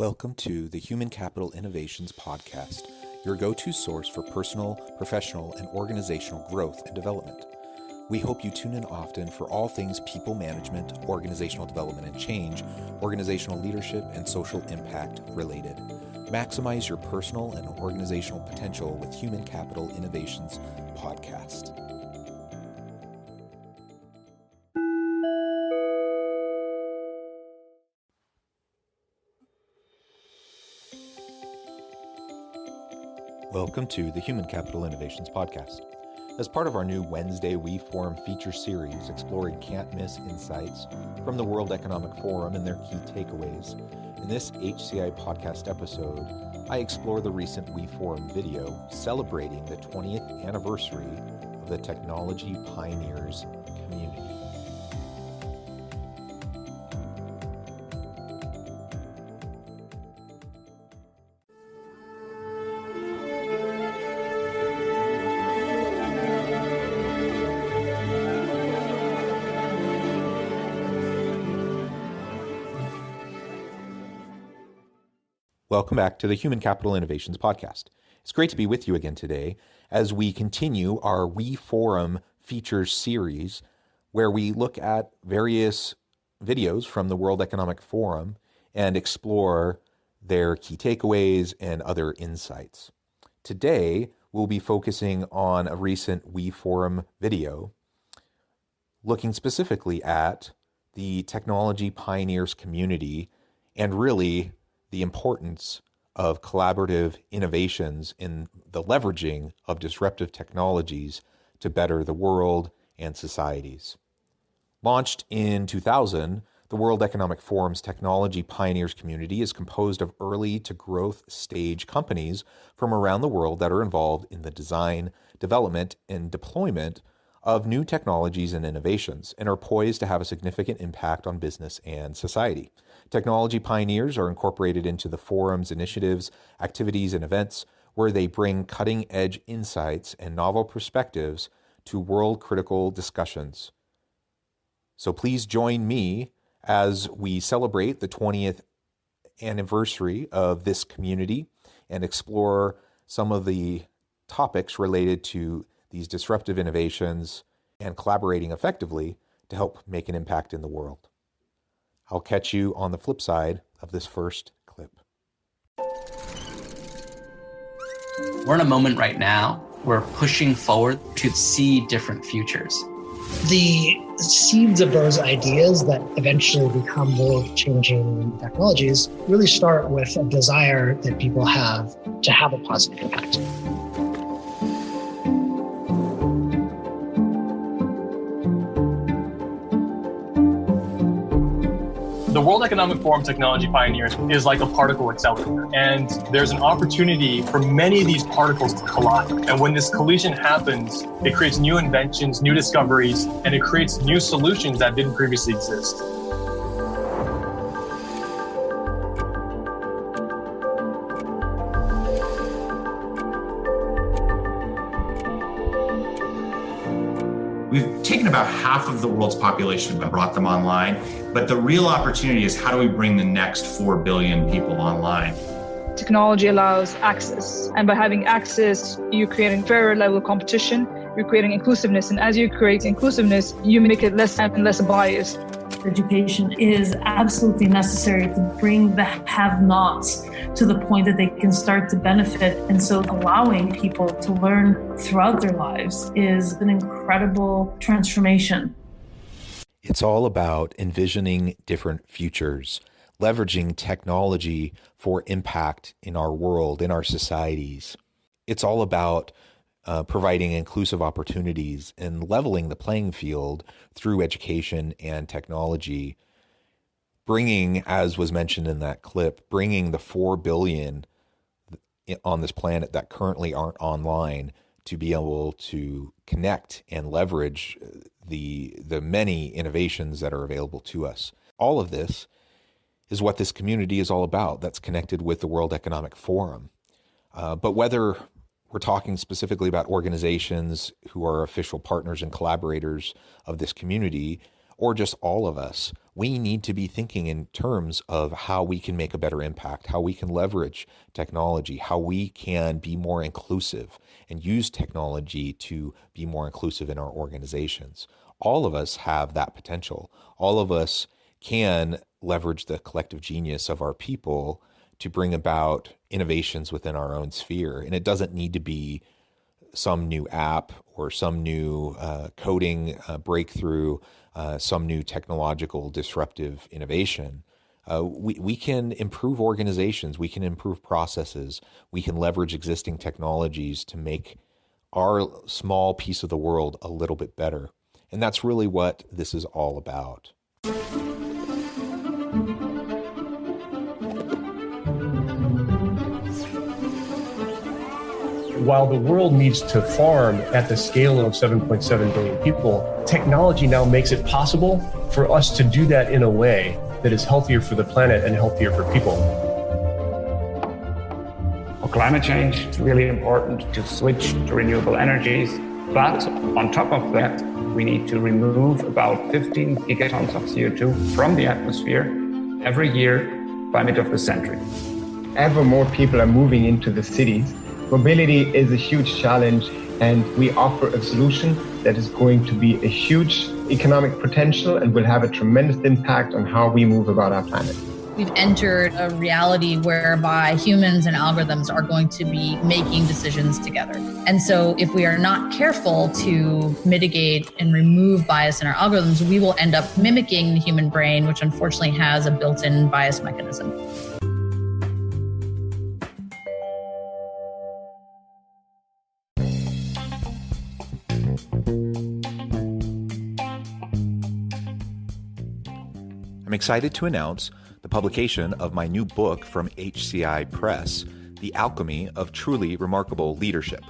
Welcome to the Human Capital Innovations Podcast, your go-to source for personal, professional, and organizational growth and development. We hope you tune in often for all things people management, organizational development and change, organizational leadership, and social impact related. Maximize your personal and organizational potential with Human Capital Innovations Podcast. Welcome to the Human Capital Innovations Podcast. As part of our new Wednesday We Forum feature series exploring can't-miss insights from the World Economic Forum and their key takeaways, in this HCI podcast episode, I explore the recent We Forum video celebrating the 20th anniversary of the Technology Pioneers community. Welcome back to the Human Capital Innovations Podcast. It's great to be with you again today as we continue our We Forum features series where we look at various videos from the World Economic Forum and explore their key takeaways and other insights. Today, we'll be focusing on a recent We Forum video looking specifically at the Technology Pioneers community and really the importance of collaborative innovations in the leveraging of disruptive technologies to better the world and societies. Launched in 2000, the World Economic Forum's Technology Pioneers community is composed of early to growth stage companies from around the world that are involved in the design, development, and deployment of new technologies and innovations and are poised to have a significant impact on business and society. Technology pioneers are incorporated into the forum's initiatives, activities, and events where they bring cutting-edge insights and novel perspectives to world-critical discussions. So please join me as we celebrate the 20th anniversary of this community and explore some of the topics related to these disruptive innovations and collaborating effectively to help make an impact in the world. I'll catch you on the flip side of this first clip. We're in a moment right now. We're pushing forward to see different futures. The seeds of those ideas that eventually become world-changing technologies really start with a desire that people have to have a positive impact. The World Economic Forum Technology Pioneers is like a particle accelerator, and there's an opportunity for many of these particles to collide. And when this collision happens, it creates new inventions, new discoveries, and it creates new solutions that didn't previously exist. We've taken about half of the world's population and brought them online, but the real opportunity is how do we bring the next 4 billion people online? Technology allows access, and by having access, you're creating fairer level of competition, you're creating inclusiveness, and as you create inclusiveness, you make it less and less biased. Education is absolutely necessary to bring the have-nots to the point that they can start to benefit. And so allowing people to learn throughout their lives is an incredible transformation. It's all about envisioning different futures, leveraging technology for impact in our world, in our societies. It's all about providing inclusive opportunities and leveling the playing field through education and technology, bringing, as was mentioned in that clip, bringing the 4 billion on this planet that currently aren't online to be able to connect and leverage the many innovations that are available to us. All of this is what this community is all about that's connected with the World Economic Forum. But whether we're talking specifically about organizations who are official partners and collaborators of this community, or just all of us, we need to be thinking in terms of how we can make a better impact, how we can leverage technology, how we can be more inclusive and use technology to be more inclusive in our organizations. All of us have that potential. All of us can leverage the collective genius of our people to bring about innovations within our own sphere. And it doesn't need to be some new app or some new coding breakthrough, some new technological disruptive innovation. We can improve organizations, we can improve processes, we can leverage existing technologies to make our small piece of the world a little bit better. And that's really what this is all about. While the world needs to farm at the scale of 7.7 billion people, technology now makes it possible for us to do that in a way that is healthier for the planet and healthier for people. For climate change, it's really important to switch to renewable energies. But on top of that, we need to remove about 15 gigatons of CO2 from the atmosphere every year by mid of the century. Ever more people are moving into the cities. Mobility is a huge challenge, and we offer a solution that is going to be a huge economic potential and will have a tremendous impact on how we move about our planet. We've entered a reality whereby humans and algorithms are going to be making decisions together. And so if we are not careful to mitigate and remove bias in our algorithms, we will end up mimicking the human brain, which unfortunately has a built-in bias mechanism. I'm excited to announce the publication of my new book from HCI Press, The Alchemy of Truly Remarkable Leadership: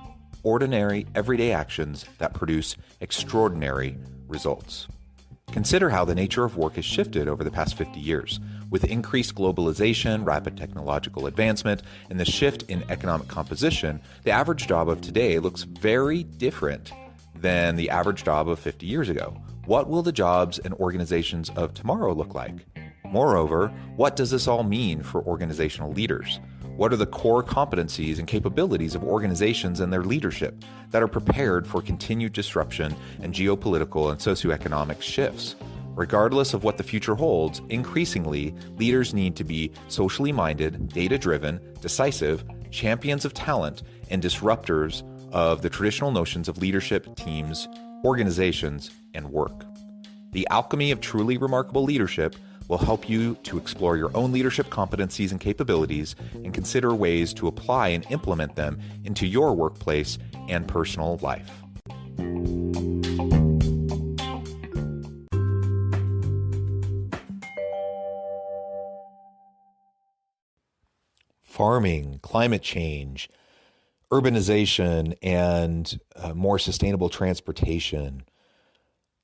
Ordinary, Everyday Actions That Produce Extraordinary Results. Consider how the nature of work has shifted over the past 50 years. With increased globalization, rapid technological advancement, and the shift in economic composition, the average job of today looks very different than the average job of 50 years ago. What will the jobs and organizations of tomorrow look like? Moreover, what does this all mean for organizational leaders? What are the core competencies and capabilities of organizations and their leadership that are prepared for continued disruption and geopolitical and socioeconomic shifts? Regardless of what the future holds, increasingly, leaders need to be socially minded, data-driven, decisive, champions of talent, and disruptors of the traditional notions of leadership, teams, organizations, and work. The Alchemy of Truly Remarkable Leadership will help you to explore your own leadership competencies and capabilities and consider ways to apply and implement them into your workplace and personal life. Farming, climate change, urbanization, and more sustainable transportation,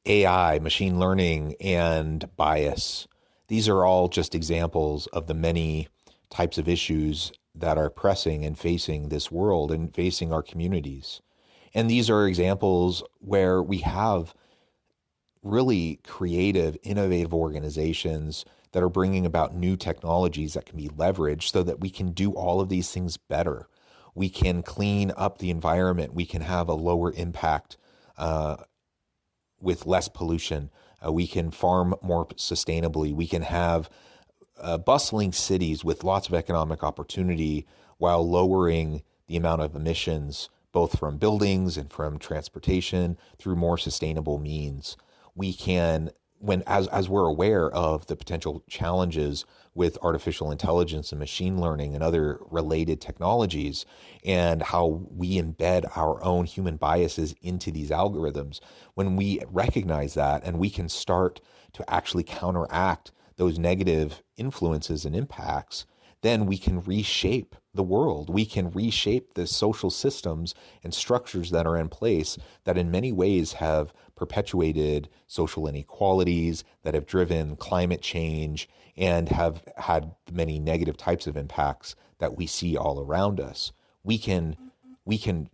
AI, machine learning, and bias. These are all just examples of the many types of issues that are pressing and facing this world and facing our communities. And these are examples where we have really creative, innovative organizations that are bringing about new technologies that can be leveraged so that we can do all of these things better. We can clean up the environment. We can have a lower impact with less pollution. We can farm more sustainably. We can have bustling cities with lots of economic opportunity while lowering the amount of emissions, both from buildings and from transportation, through more sustainable means. We can, as we're aware of the potential challenges with artificial intelligence and machine learning and other related technologies, and how we embed our own human biases into these algorithms, when we recognize that and we can start to actually counteract those negative influences and impacts, then we can reshape the world. We can reshape the social systems and structures that are in place that in many ways have perpetuated social inequalities, that have driven climate change, and have had many negative types of impacts that we see all around us. We can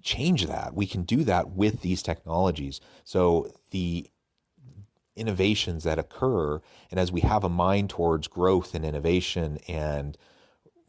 change that. We can do that with these technologies. So the innovations that occur, and as we have a mind towards growth and innovation and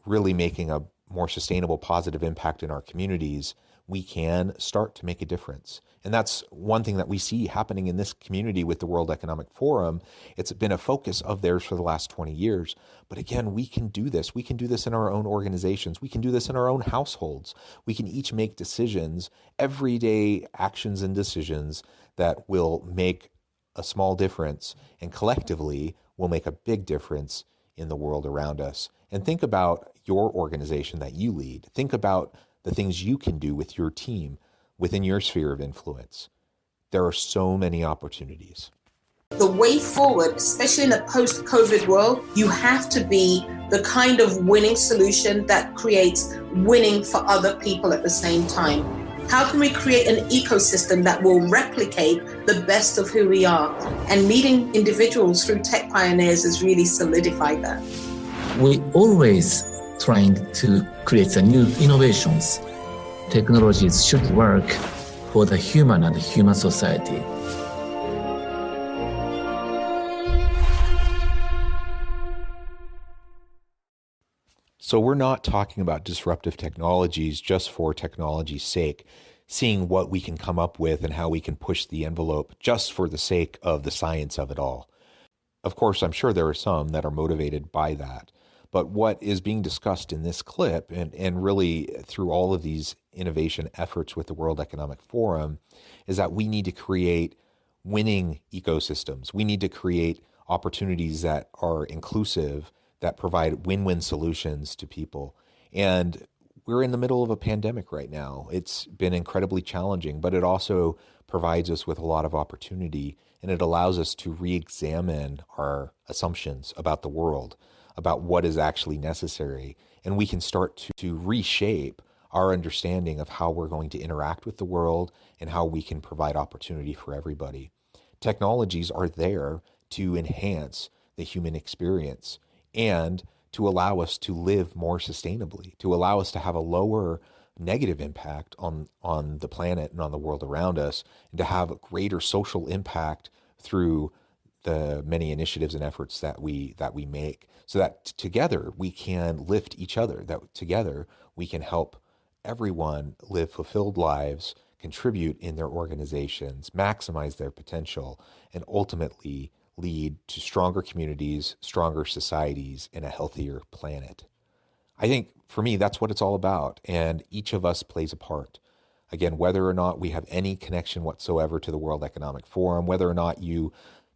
really making a more sustainable, positive impact in our communities, we can start to make a difference. And that's one thing that we see happening in this community with the World Economic Forum. It's been a focus of theirs for the last 20 years. But again, we can do this. We can do this in our own organizations. We can do this in our own households. We can each make decisions, everyday actions and decisions that will make a small difference, and collectively will make a big difference in the world around us. And think about your organization that you lead. Think about the things you can do with your team within your sphere of influence. There are so many opportunities. The way forward, especially in a post-COVID world, you have to be the kind of winning solution that creates winning for other people at the same time. How can we create an ecosystem that will replicate the best of who we are? And meeting individuals through Tech Pioneers has really solidified that. We always trying to create the new innovations. Technologies should work for the human and the human society. So we're not talking about disruptive technologies just for technology's sake, seeing what we can come up with and how we can push the envelope just for the sake of the science of it all. Of course, I'm sure there are some that are motivated by that. But what is being discussed in this clip, and really through all of these innovation efforts with the World Economic Forum, is that we need to create winning ecosystems. We need to create opportunities that are inclusive, that provide win-win solutions to people. And we're in the middle of a pandemic right now. It's been incredibly challenging, but it also provides us with a lot of opportunity, and it allows us to re-examine our assumptions about the world, about what is actually necessary. And we can start to reshape our understanding of how we're going to interact with the world and how we can provide opportunity for everybody. Technologies are there to enhance the human experience and to allow us to live more sustainably, to allow us to have a lower negative impact on the planet and on the world around us, and to have a greater social impact through the many initiatives and efforts that we make, so that together we can lift each other, that together we can help everyone live fulfilled lives, contribute in their organizations, maximize their potential, and ultimately lead to stronger communities, stronger societies, and a healthier planet. I think for me, that's what it's all about, and each of us plays a part. Again, whether or not we have any connection whatsoever to the World Economic Forum, whether or not you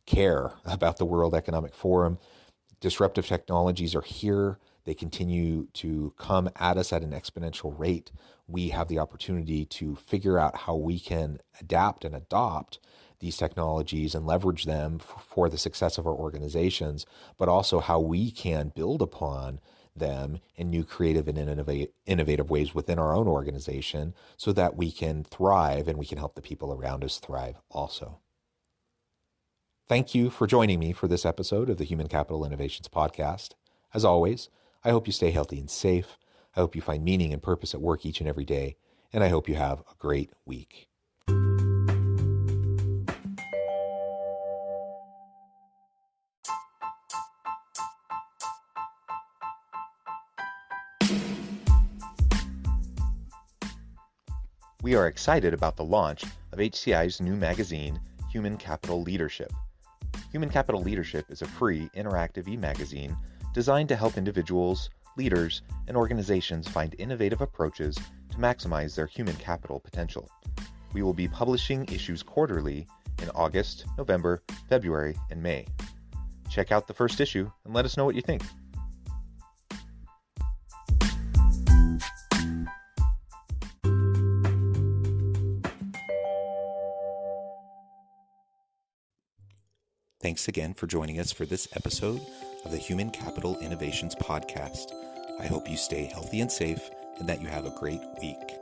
care about the World Economic Forum, disruptive technologies are here. They continue to come at us at an exponential rate. We have the opportunity to figure out how we can adapt and adopt these technologies and leverage them for the success of our organizations, but also how we can build upon them in new creative and innovative ways within our own organization, so that we can thrive and we can help the people around us thrive also. Thank you for joining me for this episode of the Human Capital Innovations Podcast. As always, I hope you stay healthy and safe. I hope you find meaning and purpose at work each and every day, and I hope you have a great week. We are excited about the launch of HCI's new magazine, Human Capital Leadership. Human Capital Leadership is a free, interactive e-magazine designed to help individuals, leaders, and organizations find innovative approaches to maximize their human capital potential. We will be publishing issues quarterly in August, November, February, and May. Check out the first issue and let us know what you think. Thanks again for joining us for this episode of the Human Capital Innovations Podcast. I hope you stay healthy and safe and that you have a great week.